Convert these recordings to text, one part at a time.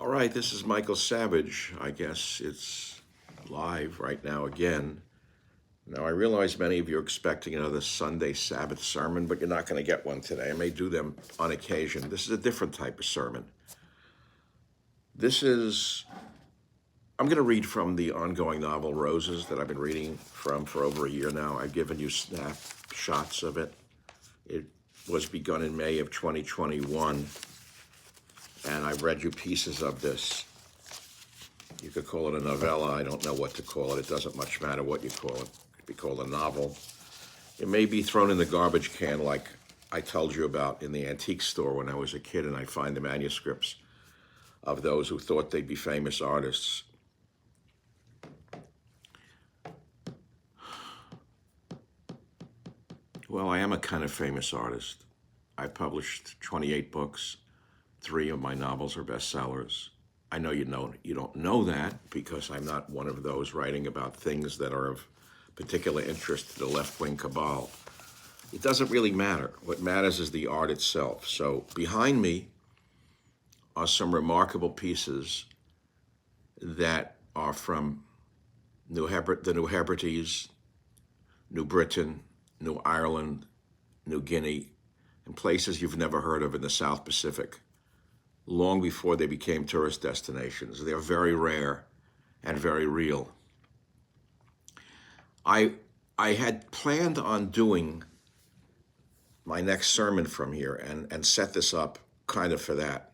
All right, this is Michael Savage. I guess it's live right now again. Now, I realize many of you are expecting another Sunday Sabbath sermon, but you're not going to get one today. I may do them on occasion. This is a different type of sermon. I'm going to read from the ongoing novel Roses that I've been reading from for over a year now. I've given you snapshots of it. It was begun in May of 2021, and I've read you pieces of this. You could call it a novella. I don't know what to call it. It doesn't much matter what you call it. It could be called a novel. It may be thrown in the garbage can like I told you about in the antique store when I was a kid, and I find the manuscripts of those who thought they'd be famous artists. Well, I am a kind of famous artist. I published 28 books. 3 of my novels are bestsellers. I know you don't know that because I'm not one of those writing about things that are of particular interest to the left-wing cabal. It doesn't really matter. What matters is the art itself. So behind me are some remarkable pieces that are from the New Hebrides, New Britain, New Ireland, New Guinea, and places you've never heard of in the South Pacific, long before they became tourist destinations. They're very rare and very real. I had planned on doing my next sermon from here and set this up kind of for that.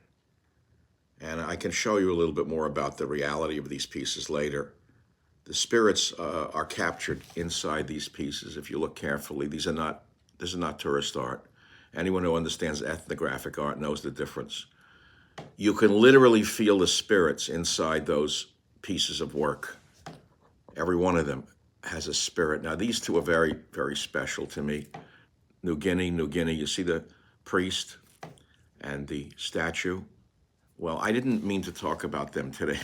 And I can show you a little bit more about the reality of these pieces later. The spirits are captured inside these pieces. If you look carefully, this is not tourist art. Anyone who understands ethnographic art knows the difference. You can literally feel the spirits inside those pieces of work. Every one of them has a spirit. Now, these two are very, very special to me. New Guinea, you see the priest and the statue? Well, I didn't mean to talk about them today.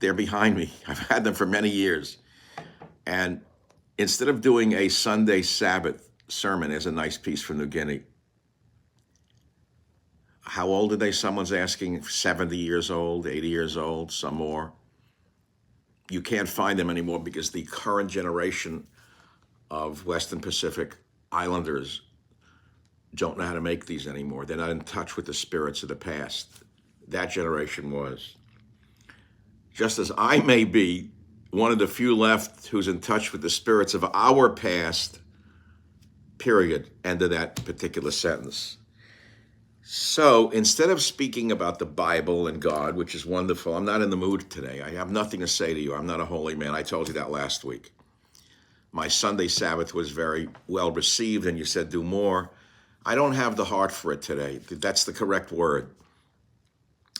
They're behind me. I've had them for many years. And instead of doing a Sunday Sabbath sermon, there's a nice piece from New Guinea. How old are they? Someone's asking. 70 years old, 80 years old, some more. You can't find them anymore because the current generation of Western Pacific Islanders don't know how to make these anymore. They're not in touch with the spirits of the past. That generation was. Just as I may be one of the few left who's in touch with the spirits of our past, period, end of that particular sentence. So instead of speaking about the Bible and God, which is wonderful, I'm not in the mood today. I have nothing to say to you. I'm not a holy man. I told you that last week. My Sunday Sabbath was very well received, and you said do more. I don't have the heart for it today. That's the correct word.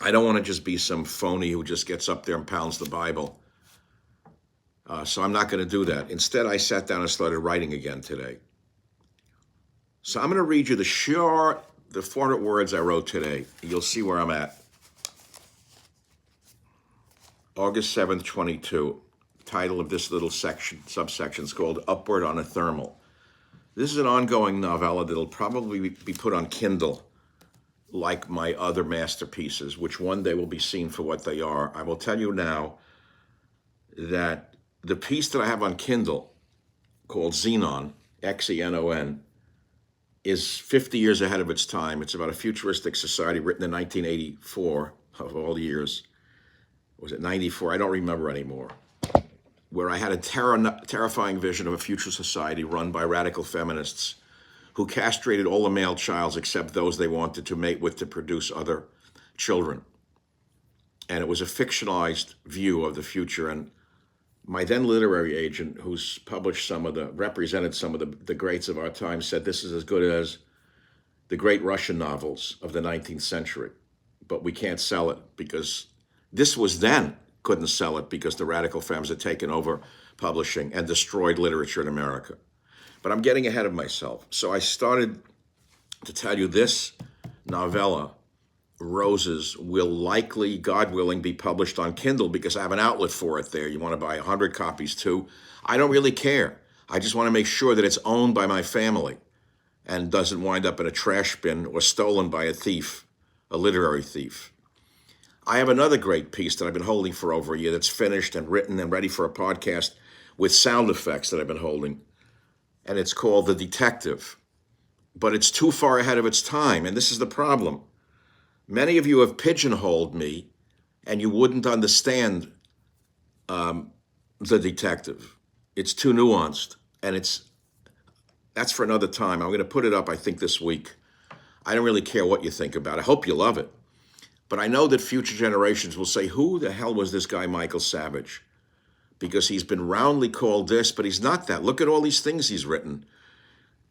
I don't want to just be some phony who just gets up there and pounds the Bible. So I'm not going to do that. Instead, I sat down and started writing again today. So I'm going to read you the 400 words I wrote today. You'll see where I'm at. August 7th, 22. Title of this little subsection is called Upward on a Thermal. This is an ongoing novella that'll probably be put on Kindle like my other masterpieces, which one day will be seen for what they are. I will tell you now that the piece that I have on Kindle called Xenon, Xenon, is 50 years ahead of its time. It's about a futuristic society written in 1984, of all years. Was it 94? I don't remember anymore. Where I had a terrifying vision of a future society run by radical feminists who castrated all the male childs except those they wanted to mate with to produce other children. And it was a fictionalized view of the future. And my then literary agent, who's represented some of the greats of our time, said this is as good as the great Russian novels of the 19th century. But we can't sell it because this was then, couldn't sell it because the radical femmes had taken over publishing and destroyed literature in America. But I'm getting ahead of myself. So I started to tell you this novella, Roses, will likely, God willing, be published on Kindle because I have an outlet for it there. You want to buy 100 copies too. I don't really care. I just want to make sure that it's owned by my family and doesn't wind up in a trash bin or stolen by a thief, a literary thief. I have another great piece that I've been holding for over a year that's finished and written and ready for a podcast with sound effects that I've been holding. And it's called The Detective. But it's too far ahead of its time. And this is the problem. Many of you have pigeonholed me and you wouldn't understand The Detective. It's too nuanced. And that's for another time. I'm going to put it up, I think, this week. I don't really care what you think about it. I hope you love it. But I know that future generations will say, who the hell was this guy, Michael Savage? Because he's been roundly called this, but he's not that. Look at all these things he's written.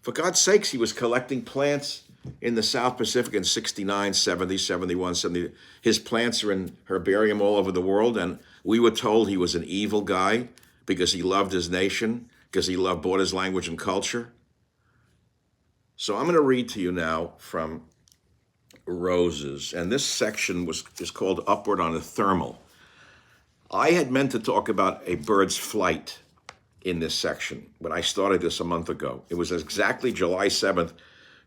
For God's sakes, he was collecting plants in the South Pacific in 69, 70, 71, 70. His plants are in herbarium all over the world, and we were told he was an evil guy because he loved his nation, because he loved Borders, language, and culture. So I'm going to read to you now from Roses, and this section is called Upward on a Thermal. I had meant to talk about a bird's flight in this section when I started this a month ago. It was exactly July 7th,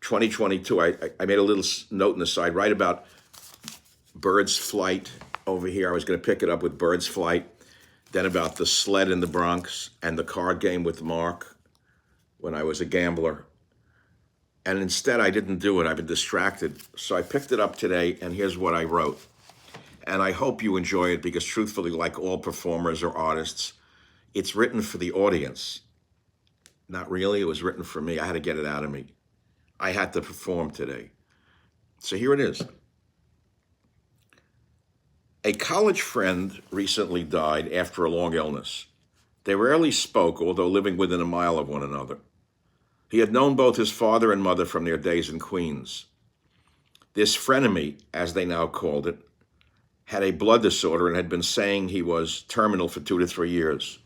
2022. I made a little note in the side right about bird's flight over here. I was going to pick it up with bird's flight, then about the sled in the Bronx and the card game with Mark when I was a gambler. And instead, I didn't do it. I've been distracted. So I picked it up today, and here's what I wrote. And I hope you enjoy it because truthfully, like all performers or artists, it's written for the audience. Not really, it was written for me. I had to get it out of me. I had to perform today. So here it is. A college friend recently died after a long illness. They rarely spoke, although living within a mile of one another. He had known both his father and mother from their days in Queens. This frenemy, as they now called it, had a blood disorder and had been saying he was terminal for 2 to 3 years.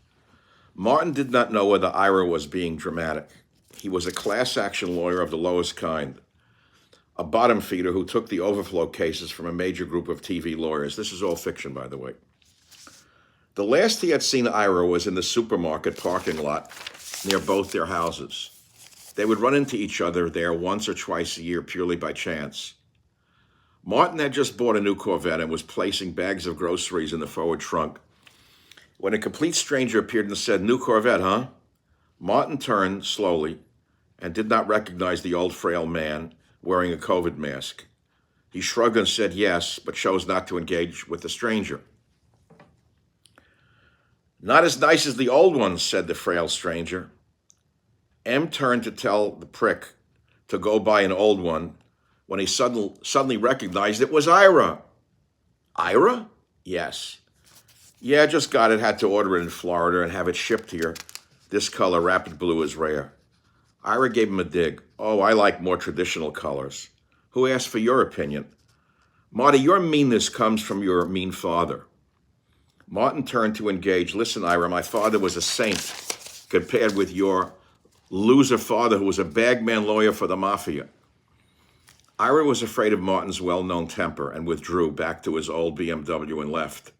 Martin did not know whether Ira was being dramatic. He was a class action lawyer of the lowest kind, a bottom feeder who took the overflow cases from a major group of TV lawyers. This is all fiction, by the way. The last he had seen Ira was in the supermarket parking lot near both their houses. They would run into each other there once or twice a year purely by chance. Martin had just bought a new Corvette and was placing bags of groceries in the forward trunk when a complete stranger appeared and said, "New Corvette, huh?" Martin turned slowly and did not recognize the old frail man wearing a COVID mask. He shrugged and said yes, but chose not to engage with the stranger. "Not as nice as the old ones," said the frail stranger. M turned to tell the prick to go buy an old one when he suddenly recognized it was Ira. "Ira?" "Yes." "Yeah, just got it. Had to order it in Florida and have it shipped here. This color, rapid blue, is rare." Ira gave him a dig. "Oh, I like more traditional colors." "Who asked for your opinion?" "Marty, your meanness comes from your mean father." Martin turned to engage. "Listen, Ira, my father was a saint compared with your loser father who was a bagman lawyer for the mafia." Ira was afraid of Martin's well-known temper and withdrew back to his old BMW and left.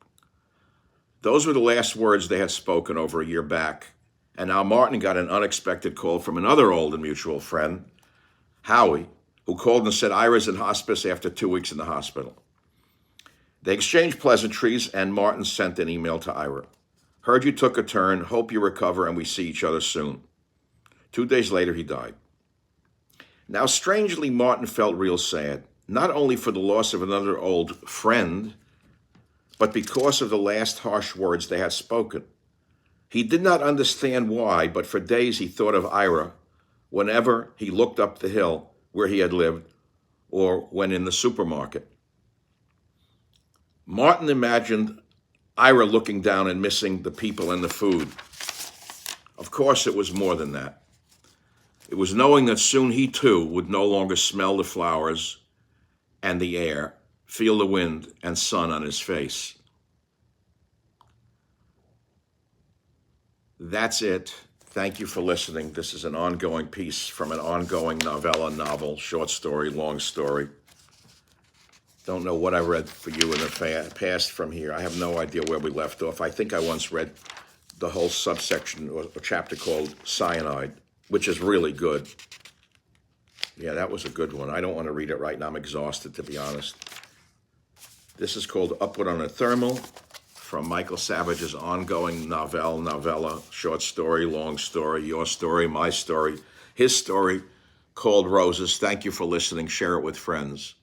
Those were the last words they had spoken over a year back, and now Martin got an unexpected call from another old and mutual friend, Howie, who called and said Ira's in hospice after 2 weeks in the hospital. They exchanged pleasantries, and Martin sent an email to Ira. "Heard you took a turn, hope you recover, and we see each other soon." 2 days later, he died. Now, strangely, Martin felt real sad, not only for the loss of another old friend, but because of the last harsh words they had spoken. He did not understand why, but for days he thought of Ira whenever he looked up the hill where he had lived or when in the supermarket. Martin imagined Ira looking down and missing the people and the food. Of course, it was more than that. It was knowing that soon he too would no longer smell the flowers and the air, feel the wind and sun on his face. That's it. Thank you for listening. This is an ongoing piece from an ongoing novella, novel, short story, long story. Don't know what I read for you in the past from here. I have no idea where we left off. I think I once read the whole subsection or chapter called Cyanide, which is really good. Yeah, that was a good one. I don't want to read it right now. I'm exhausted, to be honest. This is called Upward on a Thermal, from Michael Savage's ongoing novella, short story, long story, your story, my story, his story, called Roses. Thank you for listening. Share it with friends.